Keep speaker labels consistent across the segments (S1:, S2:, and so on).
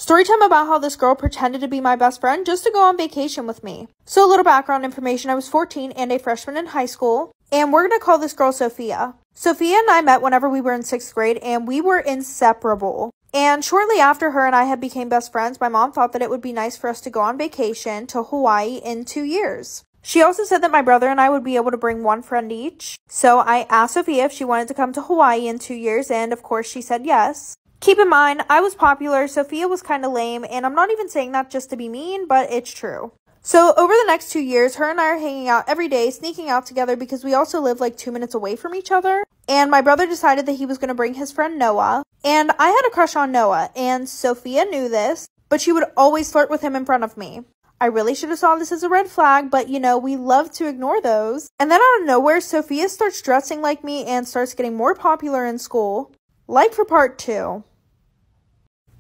S1: Storytime about how this girl pretended to be my best friend just to go on vacation with me. So a little background information, I was 14 and a freshman in high school, and we're going to call this girl Sophia. Sophia and I met whenever we were in 6th grade, and we were inseparable. And shortly after her and I had became best friends, my mom thought that it would be nice for us to go on vacation to Hawaii in 2 years. She also said that my brother and I would be able to bring one friend each. So I asked Sophia if she wanted to come to Hawaii in 2 years, and of course she said yes. Keep in mind, I was popular, Sophia was kind of lame, and I'm not even saying that just to be mean, but it's true. So over the next 2 years, her and I are hanging out every day, sneaking out together because we also live like 2 minutes away from each other. And my brother decided that he was going to bring his friend Noah. And I had a crush on Noah, and Sophia knew this, but she would always flirt with him in front of me. I really should have saw this as a red flag, but you know, we love to ignore those. And then out of nowhere, Sophia starts dressing like me and starts getting more popular in school. Like for part 2.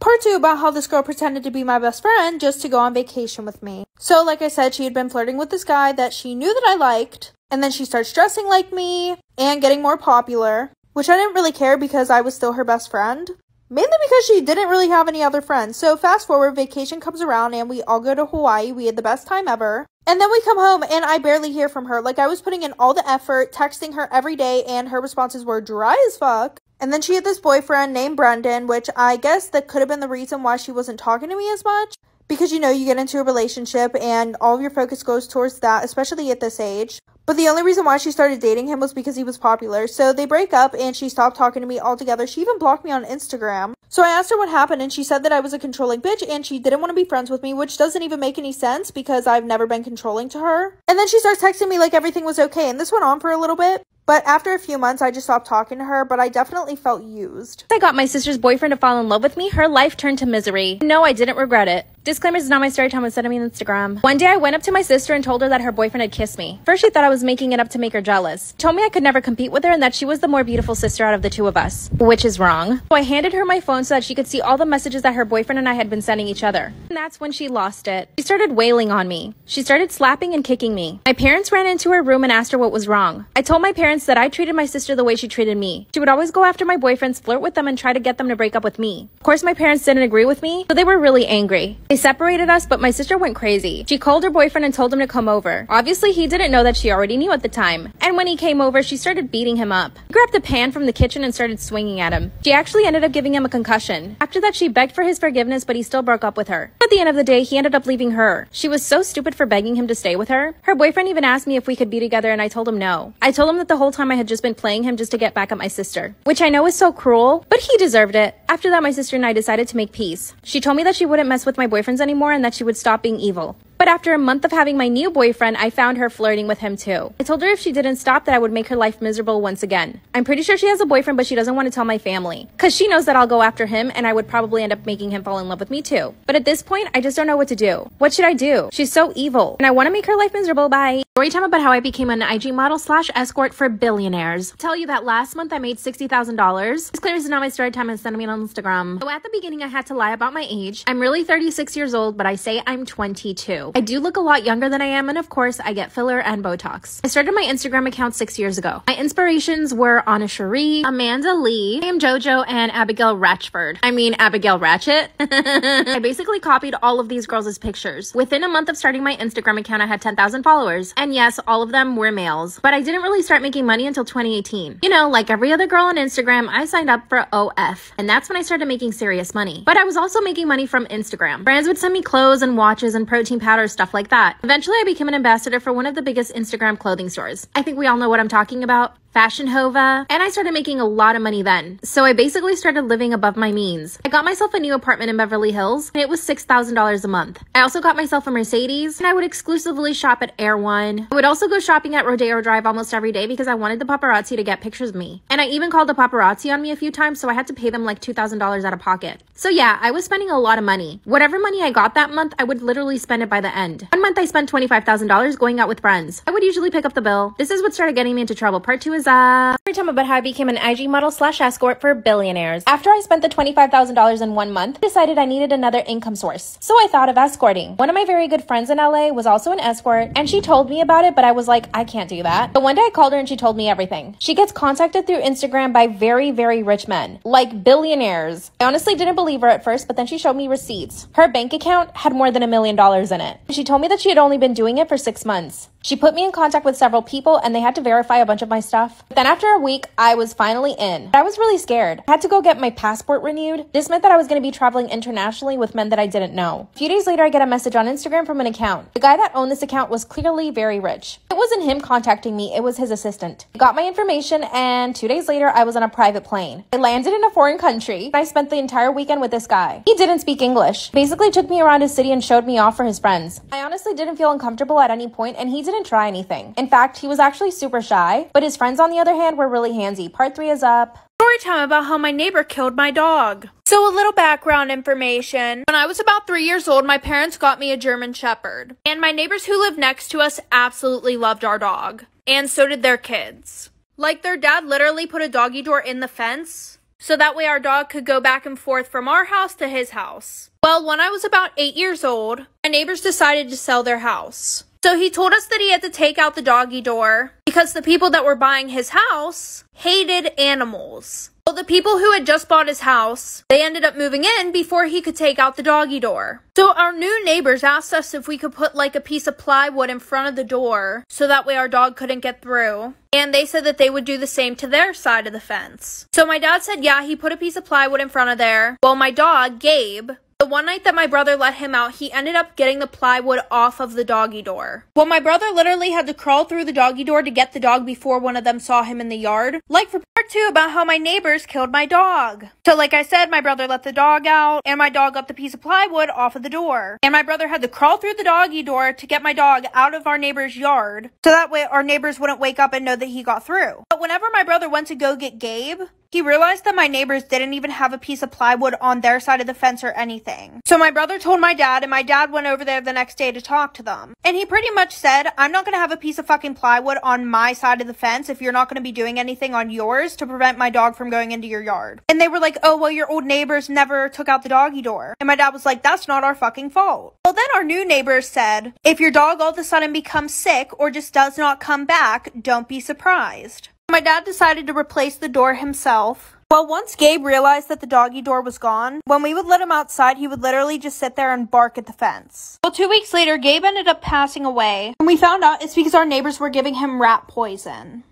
S1: Part 2 about how this girl pretended to be my best friend just to go on vacation with me. So like I said, she had been flirting with this guy that she knew that I liked, and then she starts dressing like me and getting more popular, which I didn't really care because I was still her best friend. Mainly because she didn't really have any other friends. So fast forward, vacation comes around and we all go to Hawaii. We had the best time ever. And then we come home and I barely hear from her. Like I was putting in all the effort, texting her every day, and her responses were dry as fuck. And then she had this boyfriend named Brendan, which I guess that could have been the reason why she wasn't talking to me as much. Because, you know, you get into a relationship and all of your focus goes towards that, especially at this age. But the only reason why she started dating him was because he was popular. So they break up and she stopped talking to me altogether. She even blocked me on Instagram. So I asked her what happened and she said that I was a controlling bitch and she didn't want to be friends with me, which doesn't even make any sense because I've never been controlling to her. And then she starts texting me like everything was okay, and this went on for a little bit. But after a few months, I just stopped talking to her, but I definitely felt used.
S2: I got my sister's boyfriend to fall in love with me. Her life turned to misery. No, I didn't regret it. Disclaimer, is not my story time. Was sending me on Instagram. One day I went up to my sister and told her that her boyfriend had kissed me. First she thought I was making it up to make her jealous. Told me I could never compete with her and that she was the more beautiful sister out of the two of us. Which is wrong. So I handed her my phone so that she could see all the messages that her boyfriend and I had been sending each other. And that's when she lost it. She started wailing on me. She started slapping and kicking me. My parents ran into her room and asked her what was wrong. I told my parents that I treated my sister the way she treated me. She would always go after my boyfriends, flirt with them, and try to get them to break up with me. Of course, my parents didn't agree with me, so they were really angry. They separated us, but my sister went crazy. She called her boyfriend and told him to come over. Obviously, he didn't know that she already knew at the time. And when he came over, she started beating him up. He grabbed a pan from the kitchen and started swinging at him. She actually ended up giving him a concussion. After that, she begged for his forgiveness, but he still broke up with her. At the end of the day, he ended up leaving her. She was so stupid for begging him to stay with her. Her boyfriend even asked me if we could be together, and I told him no. I told him that the whole time I had just been playing him just to get back at my sister, which I know is so cruel, but he deserved it. After that, my sister and I decided to make peace. She told me that she wouldn't mess with my boyfriends anymore and that she would stop being evil. But after a month of having my new boyfriend, I found her flirting with him too. I told her if she didn't stop that I would make her life miserable once again. I'm pretty sure she has a boyfriend, but she doesn't want to tell my family. Cause she knows that I'll go after him and I would probably end up making him fall in love with me too. But at this point, I just don't know what to do. What should I do? She's so evil and I want to make her life miserable. Bye. Story time about how I became an IG model / escort for billionaires. I'll tell you that last month I made $60,000. This clear is not my story time and send me on Instagram. So at the beginning I had to lie about my age. I'm really 36 years old, but I say I'm 22. I do look a lot younger than I am, and of course I get filler and Botox. I started my Instagram account 6 years ago. My inspirations were Anna Cherie, Amanda Lee, I Am JoJo, and Abigail Ratchford. I mean Abigail Ratchet. I basically copied all of these girls' pictures. Within a month of starting my Instagram account, I had 10,000 followers. And yes, all of them were males. But I didn't really start making money until 2018. You know, like every other girl on Instagram, I signed up for OF. And that's when I started making serious money. But I was also making money from Instagram. Brands would send me clothes and watches and protein powder, stuff like that. Eventually, I became an ambassador for one of the biggest Instagram clothing stores. I think we all know what I'm talking about. Fashion Hova, and I started making a lot of money then. So I basically started living above my means. I got myself a new apartment in Beverly Hills, and it was $6,000 a month. I also got myself a Mercedes, and I would exclusively shop at Air One. I would also go shopping at Rodeo Drive almost every day because I wanted the paparazzi to get pictures of me. And I even called the paparazzi on me a few times, so I had to pay them like $2,000 out of pocket. So yeah, I was spending a lot of money. Whatever money I got that month, I would literally spend it by the end. One month I spent $25,000 going out with friends. I would usually pick up the bill. This is what started getting me into trouble. Part 2 is is up. Storytime about how I became an IG model / escort for billionaires. After I spent the $25,000 in 1 month, I decided I needed another income source. So I thought of escorting. One of my very good friends in LA was also an escort, and she told me about it, but I was like, I can't do that. But one day I called her and she told me everything. She gets contacted through Instagram by very, very rich men, like billionaires. I honestly didn't believe her at first, but then she showed me receipts. Her bank account had more than $1 million in it. She told me that she had only been doing it for 6 months. She put me in contact with several people and they had to verify a bunch of my stuff. Then after a week, I was finally in. I was really scared. I had to go get my passport renewed. This meant that I was going to be traveling internationally with men that I didn't know. A few days later, I get a message on Instagram from an account. The guy that owned this account was clearly very rich. It wasn't him contacting me, it was his assistant. He got my information and 2 days later, I was on a private plane. I landed in a foreign country and I spent the entire weekend with this guy. He didn't speak English. Basically took me around his city and showed me off for his friends. I honestly didn't feel uncomfortable at any point and he didn't try anything. In fact, he was actually super shy, but his friends on the other hand were really handsy. Part 3 is up.
S1: Story time about how my neighbor killed my dog. So a little background information. When I was about 3 years old, my parents got me a German Shepherd. And my neighbors who lived next to us absolutely loved our dog. And so did their kids. Like their dad literally put a doggy door in the fence, so that way our dog could go back and forth from our house to his house. Well, when I was about 8 years old, my neighbors decided to sell their house. So he told us that he had to take out the doggy door because the people that were buying his house hated animals. Well, the people who had just bought his house, they ended up moving in before he could take out the doggy door. So our new neighbors asked us if we could put like a piece of plywood in front of the door so that way our dog couldn't get through. And they said that they would do the same to their side of the fence. So my dad said, yeah, he put a piece of plywood in front of there. Well, my dog, Gabe, the one night that my brother let him out, he ended up getting the plywood off of the doggy door. Well, my brother literally had to crawl through the doggy door to get the dog before one of them saw him in the yard. Like for part 2 about how my neighbors killed my dog. So like I said, my brother let the dog out and my dog got the piece of plywood off of the door. And my brother had to crawl through the doggy door to get my dog out of our neighbor's yard. So that way our neighbors wouldn't wake up and know that he got through. But whenever my brother went to go get Gabe, he realized that my neighbors didn't even have a piece of plywood on their side of the fence or anything. So my brother told my dad, and my dad went over there the next day to talk to them. And he pretty much said, I'm not going to have a piece of fucking plywood on my side of the fence if you're not going to be doing anything on yours to prevent my dog from going into your yard. And they were like, oh, well, your old neighbors never took out the doggy door. And my dad was like, that's not our fucking fault. Well, then our new neighbors said, if your dog all of a sudden becomes sick or just does not come back, don't be surprised. My dad decided to replace the door himself. Well, once Gabe realized that the doggy door was gone, when we would let him outside, he would literally just sit there and bark at the fence. Well, 2 weeks later, Gabe ended up passing away, and we found out it's because our neighbors were giving him rat poison.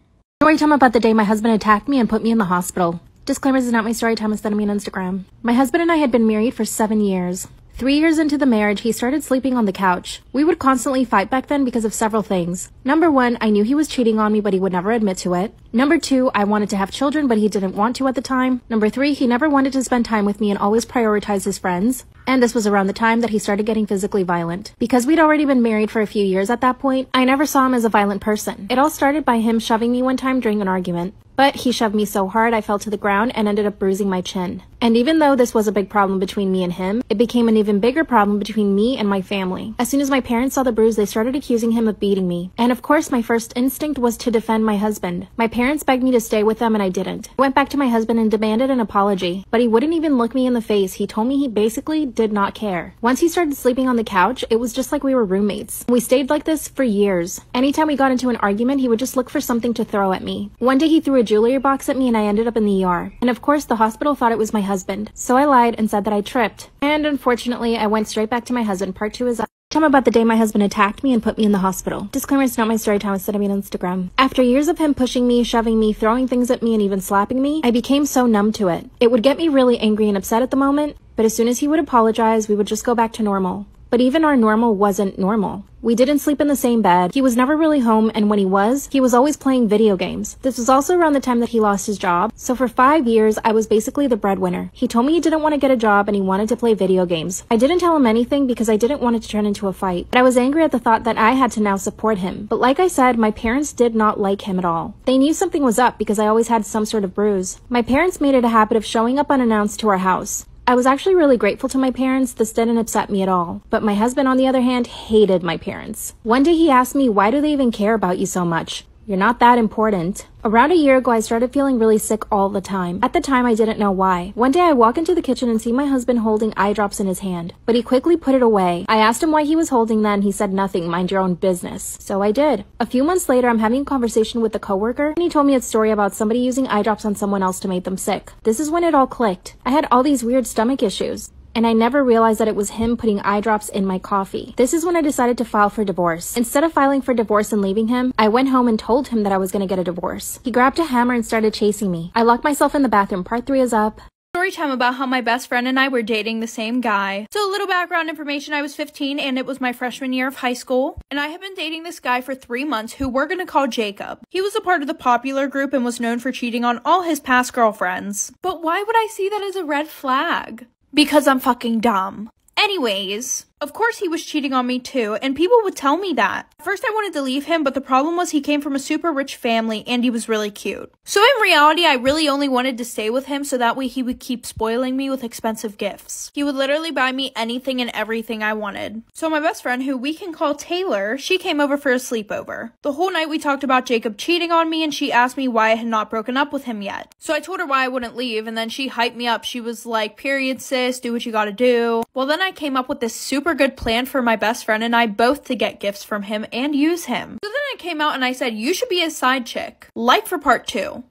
S2: Story time about the day my husband attacked me and put me in the hospital. Disclaimer, this is not my story time, it's sending me on Instagram. My husband and I had been married for 7 years. 3 years into the marriage, he started sleeping on the couch. We would constantly fight back then because of several things. Number 1, I knew he was cheating on me, but he would never admit to it. Number 2, I wanted to have children, but he didn't want to at the time. Number 3, he never wanted to spend time with me and always prioritized his friends. And this was around the time that he started getting physically violent. Because we'd already been married for a few years at that point, I never saw him as a violent person. It all started by him shoving me one time during an argument. But he shoved me so hard I fell to the ground and ended up bruising my chin. And even though this was a big problem between me and him, it became an even bigger problem between me and my family. As soon as my parents saw the bruise, they started accusing him of beating me. And of course, my first instinct was to defend my husband. My parents begged me to stay with them and I didn't. I went back to my husband and demanded an apology, but he wouldn't even look me in the face. He told me he basically did not care. Once he started sleeping on the couch, it was just like we were roommates. We stayed like this for years. Anytime we got into an argument, he would just look for something to throw at me. One day he threw a jewelry box at me and I ended up in the ER. And of course, the hospital thought it was my husband. So I lied and said that I tripped. And unfortunately, I went straight back to my husband. Part 2 is up. Tell me about the day my husband attacked me and put me in the hospital. Disclaimer, it's not my story time, it's sending me on Instagram. After years of him pushing me, shoving me, throwing things at me, and even slapping me, I became so numb to it. It would get me really angry and upset at the moment, but as soon as he would apologize, we would just go back to normal. But even our normal wasn't normal. We didn't sleep in the same bed. He was never really home, and when he was always playing video games. This was also around the time that he lost his job, so for 5 years, I was basically the breadwinner. He told me he didn't want to get a job and he wanted to play video games. I didn't tell him anything because I didn't want it to turn into a fight, but I was angry at the thought that I had to now support him. But like I said, my parents did not like him at all. They knew something was up because I always had some sort of bruise. My parents made it a habit of showing up unannounced to our house. I was actually really grateful to my parents. This didn't upset me at all. But my husband, on the other hand, hated my parents. One day he asked me, why do they even care about you so much? You're not that important. Around a year ago, I started feeling really sick all the time. At the time, I didn't know why. One day, I walk into the kitchen and see my husband holding eye drops in his hand, but he quickly put it away. I asked him why he was holding that, and he said nothing, mind your own business. So I did. A few months later, I'm having a conversation with a coworker, and he told me a story about somebody using eye drops on someone else to make them sick. This is when it all clicked. I had all these weird stomach issues, and I never realized that it was him putting eye drops in my coffee. This is when I decided to file for divorce. Instead of filing for divorce and leaving him, I went home and told him that I was gonna get a divorce. He grabbed a hammer and started chasing me. I locked myself in the bathroom. Part 3 is up.
S1: Story time about how my best friend and I were dating the same guy. So a little background information, I was 15 and it was my freshman year of high school. And I had been dating this guy for 3 months who we're gonna call Jacob. He was a part of the popular group and was known for cheating on all his past girlfriends. But why would I see that as a red flag? Because I'm fucking dumb. Anyways, of course he was cheating on me too, and people would tell me that. At first I wanted to leave him, but the problem was he came from a super rich family and he was really cute. So in reality, I really only wanted to stay with him so that way he would keep spoiling me with expensive gifts. He would literally buy me anything and everything I wanted. So my best friend, who we can call Taylor, she came over for a sleepover. The whole night we talked about Jacob cheating on me, and she asked me why I had not broken up with him yet. So I told her why I wouldn't leave, and then she hyped me up. She was like, period sis, do what you gotta do. Well, then I came up with this super good plan for my best friend and I both to get gifts from him and use him. So then I came out and I said, you should be his side chick. Like for part 2.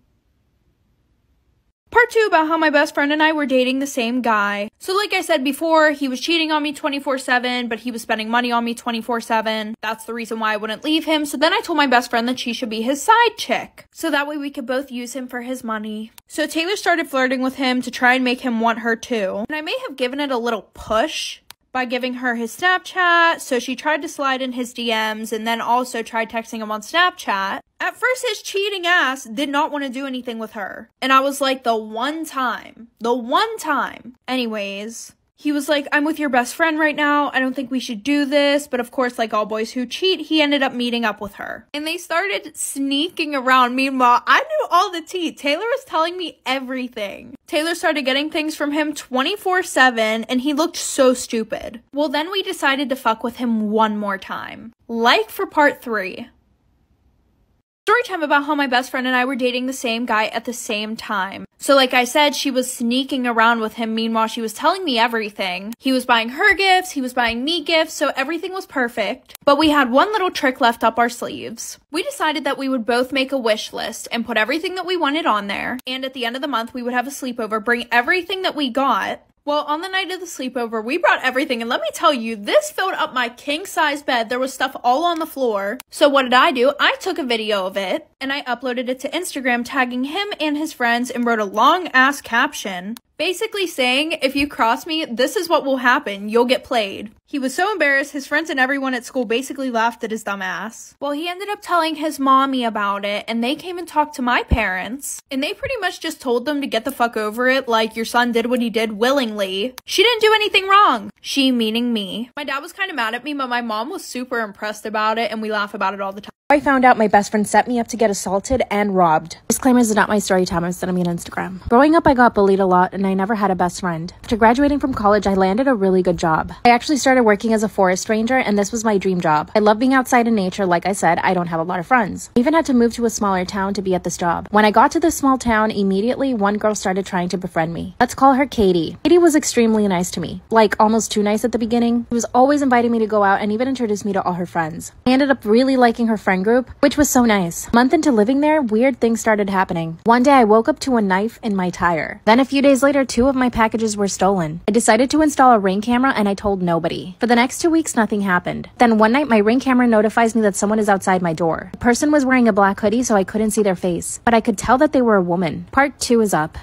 S1: Part 2 about how my best friend and I were dating the same guy. So like I said before, he was cheating on me 24/7, but he was spending money on me 24/7. That's the reason why I wouldn't leave him. So then I told my best friend that she should be his side chick. So that way we could both use him for his money. So Taylor started flirting with him to try and make him want her too. And I may have given it a little push by giving her his Snapchat, so she tried to slide in his DMs and then also tried texting him on Snapchat. At first, his cheating ass did not want to do anything with her. And I was like, the one time. Anyways, he was like, I'm with your best friend right now. I don't think we should do this. But of course, like all boys who cheat, he ended up meeting up with her. And they started sneaking around. Meanwhile, I knew all the tea. Taylor was telling me everything. Taylor started getting things from him 24/7 and he looked so stupid. Well, then we decided to fuck with him one more time. Like for part 3. Story time about how my best friend and I were dating the same guy at the same time. So like I said, she was sneaking around with him. Meanwhile, she was telling me everything. He was buying her gifts, he was buying me gifts, so everything was perfect. But we had one little trick left up our sleeves. We decided that we would both make a wish list and put everything that we wanted on there. And at the end of the month, we would have a sleepover, bring everything that we got. Well, on the night of the sleepover, we brought everything, and let me tell you, this filled up my king-size bed. There was stuff all on the floor. So what did I do? I took a video of it, and I uploaded it to Instagram, tagging him and his friends, and wrote a long-ass caption, basically saying, if you cross me, this is what will happen. You'll get played. He was so embarrassed, his friends and everyone at school basically laughed at his dumb ass. Well, he ended up telling his mommy about it, and they came and talked to my parents, and they pretty much just told them to get the fuck over it, like your son did what he did willingly. She didn't do anything wrong. She meaning me. My dad was kind of mad at me, but my mom was super impressed about it, and we laugh about it all the time.
S2: I found out my best friend set me up to get assaulted and robbed. Disclaimer, is not my story time. I'm sending me on Instagram. Growing up, I got bullied a lot and I never had a best friend. After graduating from college, I landed a really good job. I actually started working as a forest ranger and this was my dream job. I love being outside in nature. Like I said, I don't have a lot of friends. I even had to move to a smaller town to be at this job. When I got to this small town, immediately one girl started trying to befriend me. Let's call her Katie. Katie was extremely nice to me. Like almost too nice at the beginning. She was always inviting me to go out and even introduced me to all her friends. I ended up really liking her friend group, which was so nice. A month into living there, weird things started happening. One day I woke up to a knife in my tire. Then a few days later, 2 of my packages were stolen. I decided to install a Ring camera and I told nobody. For the next 2 weeks, nothing happened. Then one night, my Ring camera notifies me that someone is outside my door. The person was wearing a black hoodie, so I couldn't see their face, but I could tell that they were a woman. Part 2 is up.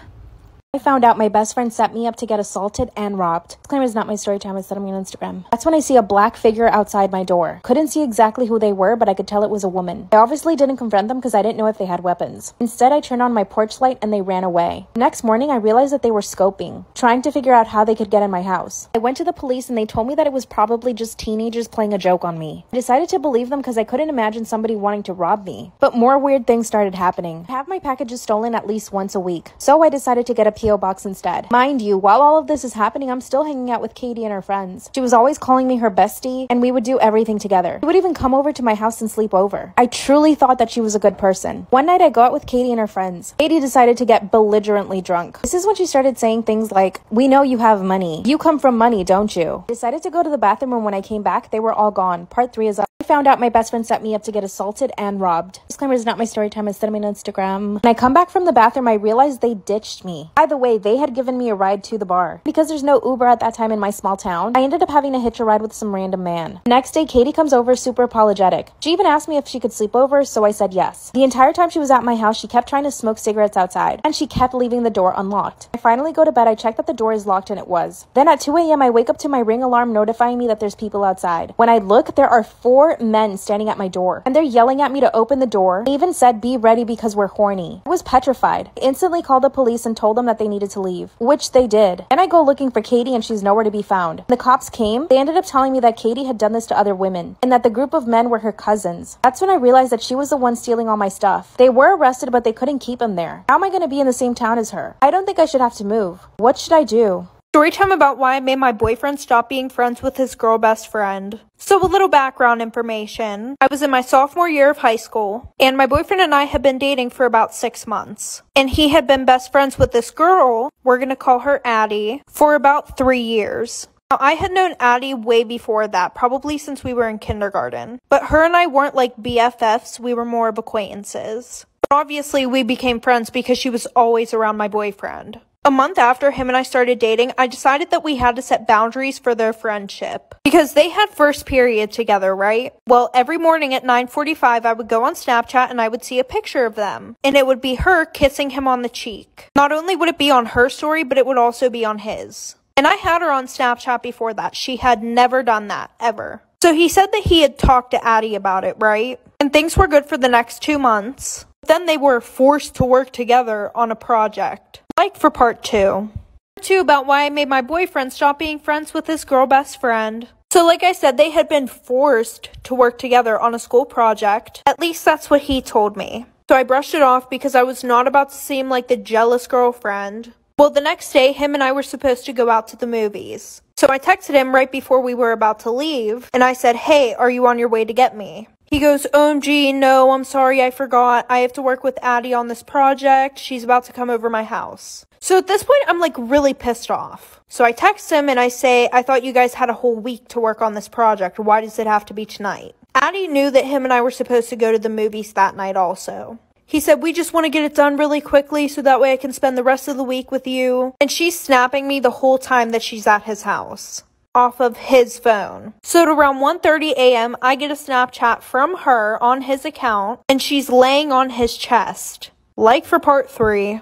S2: I found out my best friend set me up to get assaulted and robbed. Disclaimer, is not my story time. I said I'm on Instagram. That's when I see a black figure outside my door. Couldn't see exactly who they were, but I could tell it was a woman. I obviously didn't confront them because I didn't know if they had weapons. Instead, I turned on my porch light and they ran away. The next morning, I realized that they were scoping, trying to figure out how they could get in my house. I went to the police and they told me that it was probably just teenagers playing a joke on me. I decided to believe them because I couldn't imagine somebody wanting to rob me. But more weird things started happening. I have my packages stolen at least once a week. So I decided to get a P.O. box instead. Mind you, while all of this is happening, I'm still hanging out with Katie and her friends. She was always calling me her bestie, and we would do everything together. She would even come over to my house and sleep over. I truly thought that she was a good person. One night I go out with Katie and her friends. Katie decided to get belligerently drunk. This is when she started saying things like, "We know you have money. You come from money, don't you?" I decided to go to the bathroom, and when I came back, they were all gone. Part 3 is up. I found out my best friend set me up to get assaulted and robbed. Disclaimer, is not my story time. I said me on Instagram. When I come back from the bathroom, I realized they ditched me. By the way, they had given me a ride to the bar. Because there's no Uber at that time in my small town, I ended up having to hitch a ride with some random man. The next day, Katie comes over super apologetic. She even asked me if she could sleep over, so I said yes. The entire time she was at my house, she kept trying to smoke cigarettes outside, and she kept leaving the door unlocked. I finally go to bed, I check that the door is locked, and it was. Then at 2 a.m., I wake up to my Ring alarm notifying me that there's people outside. When I look, there are 4 men standing at my door, and they're yelling at me to open the door. They even said, "Be ready because we're horny." I was petrified. I instantly called the police and told them that they needed to leave, which they did. And I go looking for Katie, and she's nowhere to be found. When the cops came, they ended up telling me that Katie had done this to other women, and that the group of men were her cousins. That's when I realized that she was the one stealing all my stuff. They were arrested, but they couldn't keep him there. How am I going to be in the same town as her? I don't think I should have to move. What should I do?
S1: Story time about why I made my boyfriend stop being friends with his girl best friend. So a little background information. I was in my sophomore year of high school, and my boyfriend and I had been dating for about 6 months. And he had been best friends with this girl, we're gonna call her Addie, for about 3 years. Now, I had known Addie way before that, probably since we were in kindergarten. But her and I weren't like BFFs, we were more of acquaintances. But obviously, we became friends because she was always around my boyfriend. A month after him and I started dating, I decided that we had to set boundaries for their friendship. Because they had first period together, right? Well, every morning at 9:45, I would go on Snapchat and I would see a picture of them. And it would be her kissing him on the cheek. Not only would it be on her story, but it would also be on his. And I had her on Snapchat before that. She had never done that, ever. So he said that he had talked to Addie about it, right? And things were good for the next 2 months. Then they were forced to work together on a project. Like for part 2. Part 2 about why I made my boyfriend stop being friends with his girl best friend. So like I said, they had been forced to work together on a school project. At least that's what he told me. So I brushed it off because I was not about to seem like the jealous girlfriend. Well, the next day, him and I were supposed to go out to the movies. So I texted him right before we were about to leave, and I said, "Hey, are you on your way to get me?" He goes, "OMG, no, I'm sorry, I forgot. I have to work with Addie on this project. She's about to come over my house." So at this point, I'm like really pissed off. So I text him and I say, "I thought you guys had a whole week to work on this project. Why does it have to be tonight?" Addie knew that him and I were supposed to go to the movies that night also. He said, "We just want to get it done really quickly so that way I can spend the rest of the week with you." And she's snapping me the whole time that she's at his house, off of his phone. So at around 1:30 a.m., I get a Snapchat from her on his account, and she's laying on his chest. Like for part 3.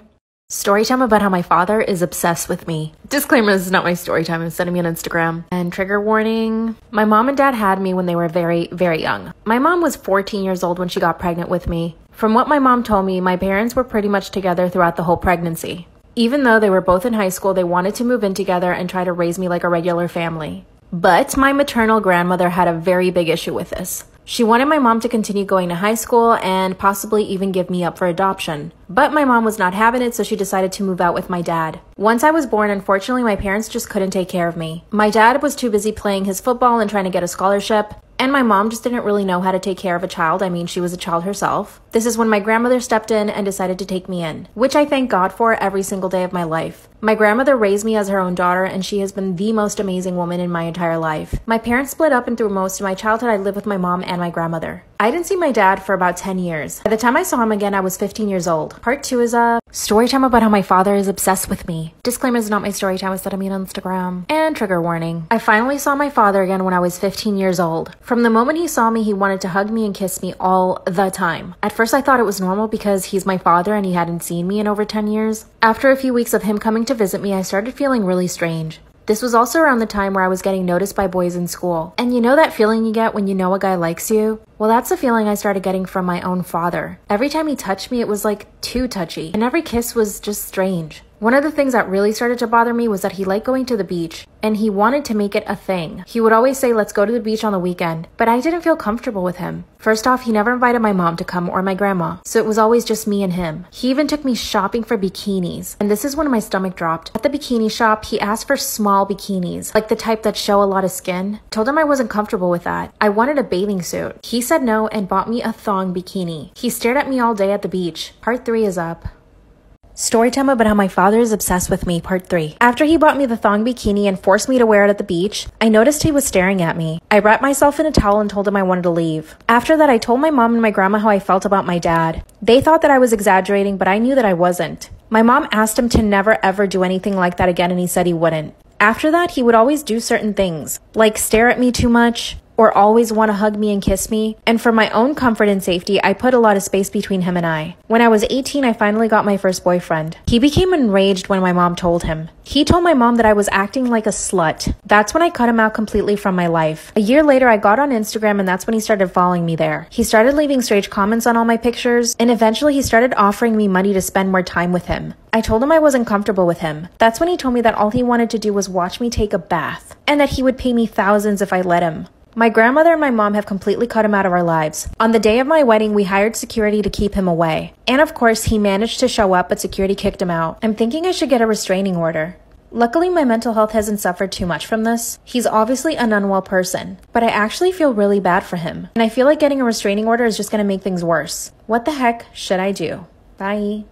S2: Story time about how my father is obsessed with me. Disclaimer, this is not my story time. I'm sending me on Instagram. And trigger warning. My mom and dad had me when they were very, very young. My mom was 14 years old when she got pregnant with me. From what my mom told me, my parents were pretty much together throughout the whole pregnancy. Even though they were both in high school, they wanted to move in together and try to raise me like a regular family. But my maternal grandmother had a very big issue with this. She wanted my mom to continue going to high school and possibly even give me up for adoption. But my mom was not having it, so she decided to move out with my dad. Once I was born, unfortunately, my parents just couldn't take care of me. My dad was too busy playing his football and trying to get a scholarship. And my mom just didn't really know how to take care of a child. I mean, she was a child herself. This is when my grandmother stepped in and decided to take me in, which I thank God for every single day of my life. My grandmother raised me as her own daughter, and she has been the most amazing woman in my entire life. My parents split up, and through most of my childhood, I lived with my mom and my grandmother. I didn't see my dad for about 10 years. By the time I saw him again, I was 15 years old. Part 2 is a story time about how my father is obsessed with me. Disclaimer, is not my story time, it's that I mean on Instagram. And trigger warning. I finally saw my father again when I was 15 years old. From the moment he saw me, he wanted to hug me and kiss me all the time. At first, I thought it was normal because he's my father and he hadn't seen me in over 10 years. After a few weeks of him coming to visit me, I started feeling really strange. This was also around the time where I was getting noticed by boys in school. And you know that feeling you get when you know a guy likes you? Well, that's the feeling I started getting from my own father. Every time he touched me, it was like too touchy, and every kiss was just strange. One of the things that really started to bother me was that he liked going to the beach, and he wanted to make it a thing. He would always say, let's go to the beach on the weekend, but I didn't feel comfortable with him. First off, he never invited my mom to come or my grandma, so it was always just me and him. He even took me shopping for bikinis, and this is when my stomach dropped. At the bikini shop, he asked for small bikinis, like the type that show a lot of skin. Told him I wasn't comfortable with that. I wanted a bathing suit. He said no and bought me a thong bikini. He stared at me all day at the beach. Part 3 is up. Storytime about how my father is obsessed with me, part 3. After he bought me the thong bikini and forced me to wear it at the beach, I noticed he was staring at me. I wrapped myself in a towel and told him I wanted to leave. After that, I told my mom and my grandma how I felt about my dad. They thought that I was exaggerating, but I knew that I wasn't. My mom asked him to never ever do anything like that again, and he said he wouldn't. After that, he would always do certain things, like stare at me too much, or always want to hug me and kiss me, and for my own comfort and safety, I put a lot of space between him and I. When I was 18, I finally got my first boyfriend. He became enraged when my mom told him. He told my mom that I was acting like a slut. That's when I cut him out completely from my life. A year later, I got on Instagram, and that's when he started following me there. He started leaving strange comments on all my pictures, and eventually he started offering me money to spend more time with him. I told him I wasn't comfortable with him. That's when he told me that all he wanted to do was watch me take a bath, and that he would pay me thousands if I let him. My grandmother and my mom have completely cut him out of our lives. On the day of my wedding, we hired security to keep him away. And of course, he managed to show up, but security kicked him out. I'm thinking I should get a restraining order. Luckily, my mental health hasn't suffered too much from this. He's obviously an unwell person, but I actually feel really bad for him. And I feel like getting a restraining order is just gonna make things worse. What the heck should I do? Bye.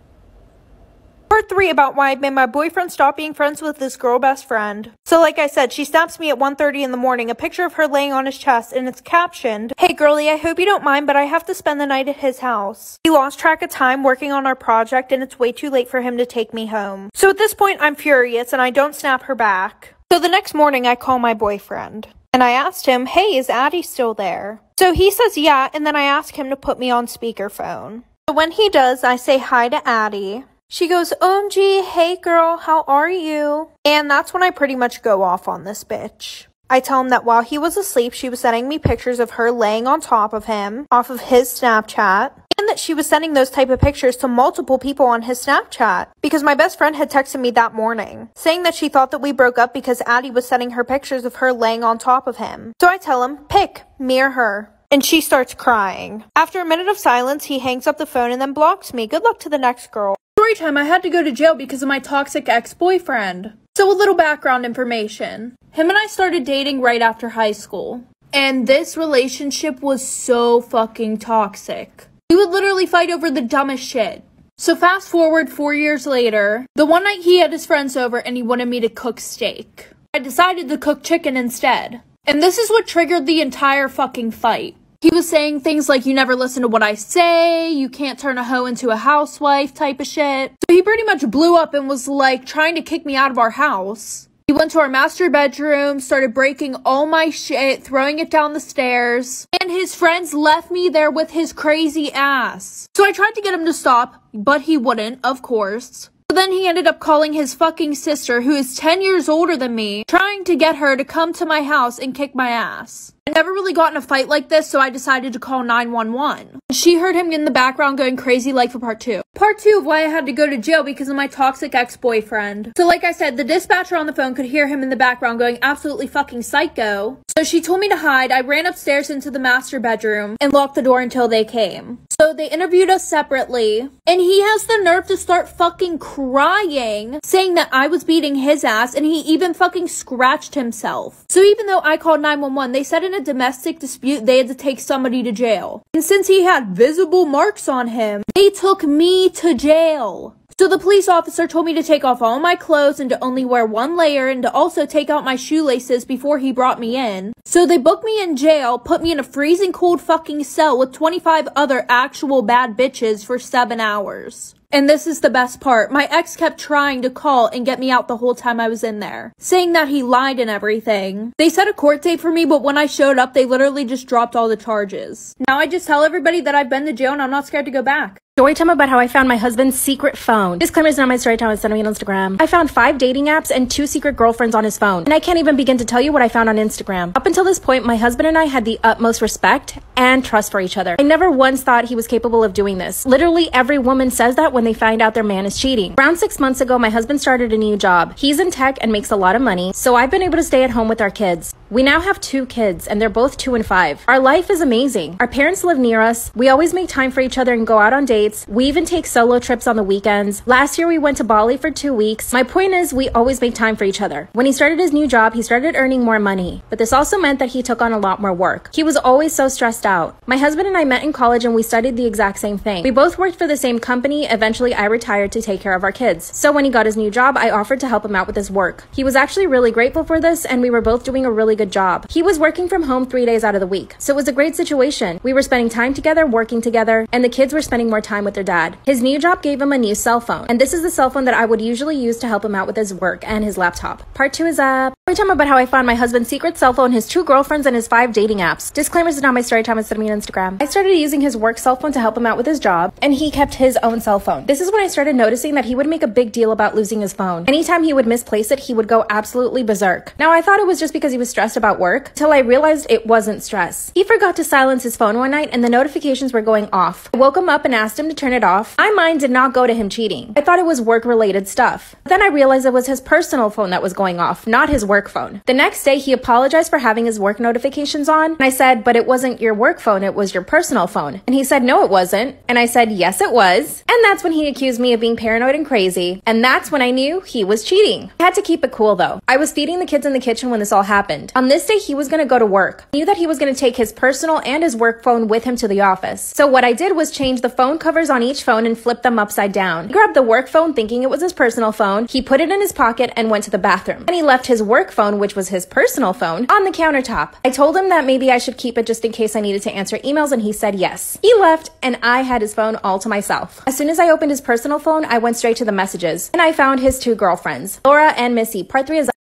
S1: Part 3 about why I made my boyfriend stop being friends with this girl best friend. So like I said, she snaps me at 1:30 in the morning, a picture of her laying on his chest, and it's captioned, "Hey girly, I hope you don't mind, but I have to spend the night at his house. He lost track of time working on our project, and it's way too late for him to take me home." So at this point, I'm furious, and I don't snap her back. So the next morning, I call my boyfriend, and I asked him, "Hey, is Addie still there?" So he says yeah, and then I ask him to put me on speakerphone. So when he does, I say hi to Addie. She goes, "OMG, hey girl, how are you?" And that's when I pretty much go off on this bitch. I tell him that while he was asleep, she was sending me pictures of her laying on top of him, off of his Snapchat, and that she was sending those type of pictures to multiple people on his Snapchat, because my best friend had texted me that morning, saying that she thought that we broke up because Addie was sending her pictures of her laying on top of him. So I tell him, pick, me or her. And she starts crying. After a minute of silence, he hangs up the phone and then blocks me. Good luck to the next girl. Storytime, I had to go to jail because of my toxic ex-boyfriend. So a little background information. Him and I started dating right after high school. And this relationship was so fucking toxic. We would literally fight over the dumbest shit. So fast forward 4 years later, the one night he had his friends over and he wanted me to cook steak. I decided to cook chicken instead. And this is what triggered the entire fucking fight. He was saying things like, "You never listen to what I say, you can't turn a hoe into a housewife," type of shit. So he pretty much blew up and was like trying to kick me out of our house. He went to our master bedroom, started breaking all my shit, throwing it down the stairs, and his friends left me there with his crazy ass. So I tried to get him to stop, but he wouldn't, of course. So then he ended up calling his fucking sister, who is 10 years older than me, trying to get her to come to my house and kick my ass. I never really got in a fight like this, so I decided to call 911. She heard him in the background going crazy like for part 2. Part 2 of why I had to go to jail because of my toxic ex-boyfriend. So like I said, the dispatcher on the phone could hear him in the background going absolutely fucking psycho. So she told me to hide. I ran upstairs into the master bedroom and locked the door until they came. So they interviewed us separately, and he has the nerve to start fucking crying, saying that I was beating his ass, and he even fucking scratched himself. So even though I called 911, they said in a domestic dispute they had to take somebody to jail. And since he had visible marks on him, they took me to jail. So the police officer told me to take off all my clothes and to only wear one layer and to also take out my shoelaces before he brought me in. So they booked me in jail, put me in a freezing cold fucking cell with 25 other actual bad bitches for 7 hours. And this is the best part. My ex kept trying to call and get me out the whole time I was in there, saying that he lied and everything. They set a court date for me, but when I showed up, they literally just dropped all the charges. Now I just tell everybody that I've been to jail and I'm not scared to go back.
S2: Storytime about how I found my husband's secret phone. Disclaimer is not my story time, it's sending me on Instagram. I found 5 dating apps and 2 secret girlfriends on his phone. And I can't even begin to tell you what I found on Instagram. Up until this point, my husband and I had the utmost respect and trust for each other. I never once thought he was capable of doing this. Literally every woman says that when they find out their man is cheating. Around 6 months ago, my husband started a new job. He's in tech and makes a lot of money, so I've been able to stay at home with our kids. We now have 2 kids, and they're both 2 and 5. Our life is amazing. Our parents live near us. We always make time for each other and go out on dates. We even take solo trips on the weekends. Last year, we went to Bali for 2 weeks. My point is, we always make time for each other. When he started his new job, he started earning more money, but this also meant that he took on a lot more work. He was always so stressed out. My husband and I met in college, and we studied the exact same thing. We both worked for the same company. Eventually, I retired to take care of our kids. So when he got his new job, I offered to help him out with his work. He was actually really grateful for this, and we were both doing a really good job. He was working from home 3 days out of the week, so it was a great situation. We were spending time together, working together, and the kids were spending more time with their dad. His new job gave him a new cell phone, and this is the cell phone that I would usually use to help him out with his work and his laptop. Part 2 is up. Story time about how I found my husband's secret cell phone, his 2 girlfriends, and his 5 dating apps. Disclaimers is not my story time, it's me on Instagram. I started using his work cell phone to help him out with his job, and he kept his own cell phone. This is when I started noticing that he would make a big deal about losing his phone. Anytime he would misplace it, he would go absolutely berserk. Now, I thought it was just because he was stressed about work, till I realized it wasn't stress. He forgot to silence his phone one night, and the notifications were going off. I woke him up and asked him to turn it off. My mind did not go to him cheating. I thought it was work-related stuff. But then I realized it was his personal phone that was going off, not his work phone. The next day, he apologized for having his work notifications on, and I said, but it wasn't your work phone, it was your personal phone. And he said, no, it wasn't. And I said, yes, it was. And that's when he accused me of being paranoid and crazy. And that's when I knew he was cheating. I had to keep it cool though. I was feeding the kids in the kitchen when this all happened. On this day, he was gonna go to work. I knew that he was gonna take his personal and his work phone with him to the office. So what I did was change the phone covers on each phone and flip them upside down. He grabbed the work phone thinking it was his personal phone. He put it in his pocket and went to the bathroom. And he left his work phone, which was his personal phone, on the countertop. I told him that maybe I should keep it just in case I needed to answer emails, and he said yes. He left, and I had his phone all to myself. As soon as I opened his personal phone, I went straight to the messages, and I found his 2 girlfriends, Laura and Missy. Part 3 is